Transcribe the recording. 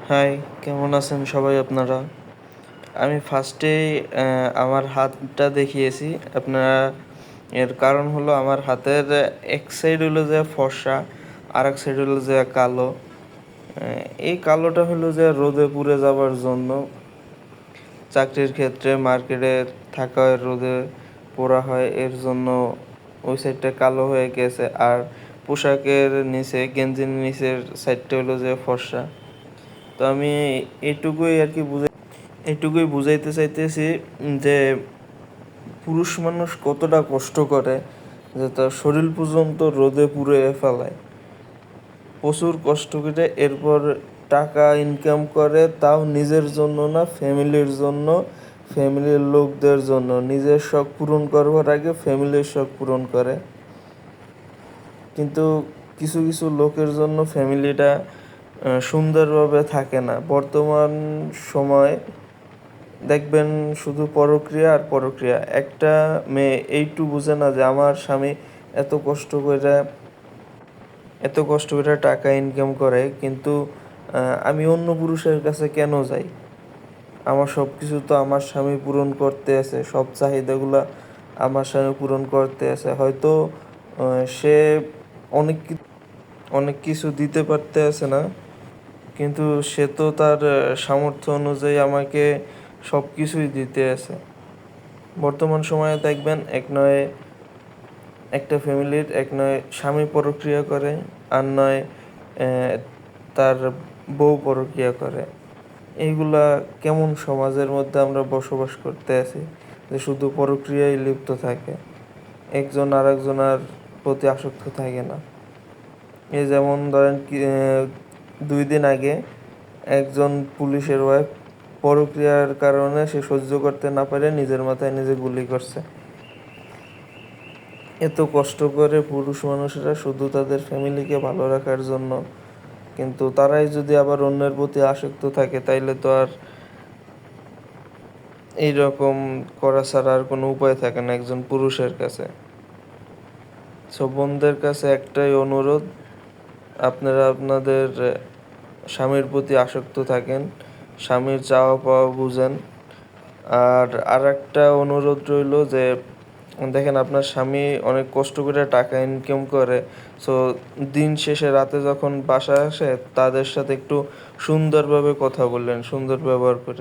High, কেমন আছেন সবাই আপনারা? আমি ফার্স্টেই আমার হাতটা দেখিয়েছি। আপনারা এর কারণ হলো আমার হাতের এক সাইড হলো যে ফর্সা, আরেক সাইড হলো যে কালো। এই কালোটা হলো যে রোদে পুড়ে যাবার জন্য। চাকরির ক্ষেত্রে মার্কেটে থাকা হয়, রোদে পোড়া হয়, এর জন্য ওই সাইডটা কালো হয়ে গেছে। আর পোশাকের নিচে, গেঞ্জির নিচের সাইডটা হলো যে ফর্সা। তো আমি এইটুকুই বুঝাইতে চাইতেছি যে পুরুষ মানুষ কতটা কষ্ট করে, যে তার শরীর পর্যন্ত রোদে পুড়ে ফেলায়, প্রচুর কষ্ট করে, এরপর টাকা ইনকাম করে, তাও নিজের জন্য না, ফ্যামিলির জন্য, ফ্যামিলির লোকদের জন্য। নিজের শখ পূরণ করবার আগে ফ্যামিলির শখ পূরণ করে। কিন্তু কিছু কিছু লোকের জন্য ফ্যামিলিটা সুন্দরভাবে থাকে না। বর্তমান সময় দেখবেন শুধু পরক্রিয়া আর পরক্রিয়া। একটা মেয়ে এইটু বুঝে না যে আমার স্বামী এত কষ্ট করে টাকা ইনকাম করে, কিন্তু আমি অন্য পুরুষের কাছে কেন যাই? আমার সব কিছু তো আমার স্বামী পূরণ করতে আছে, সব চাহিদাগুলো আমার স্বামী পূরণ করতে আছে। হয়তো সে অনেক অনেক কিছু দিতে পারতে আছে না, কিন্তু সে তো তার সামর্থ্য অনুযায়ী আমাকে সব কিছুই দিতে আছে। বর্তমান সময়ে দেখবেন একটা ফ্যামিলির এক নয় স্বামী পরক্রিয়া করে, আর নয় তার বউ পরক্রিয়া করে। এইগুলা কেমন সমাজের মধ্যে আমরা বসবাস করতে আছি, যে শুধু পরক্রিয়ায় লিপ্ত থাকে, একজন আরেকজনের প্রতি আসক্ত থাকে না। এই যেমন ধরেন 2 দিন আগে একজন পুলিশের ওয়াইফ পরক্রিয়ার কারণে সে সহ্য করতে না পারে নিজের মাথায় নিজে গুলি করছে। এত কষ্ট করে পুরুষ মানুষেরা শুধু তাদের ফ্যামিলিকে ভালো রাখার জন্য, কিন্তু তারাই যদি আবার অন্যের প্রতি আসক্ত থাকে, তাইলে তো আর এইরকম করা ছাড়া আর কোনো উপায় থাকে না একজন পুরুষের কাছে। সব বোনদের কাছে একটাই অনুরোধ, আপনারা আপনাদের স্বামীর প্রতি আসক্ত থাকেন, স্বামীর চাওয়া পাওয়া বুঝেন। আর একটা অনুরোধ রইল যে দেখেন আপনার স্বামী অনেক কষ্ট করে টাকা ইনকাম করে, সো দিন শেষে রাতে যখন বাসায় আসে তাদের সাথে একটু সুন্দরভাবে কথা বললেন, সুন্দর ব্যবহার করে।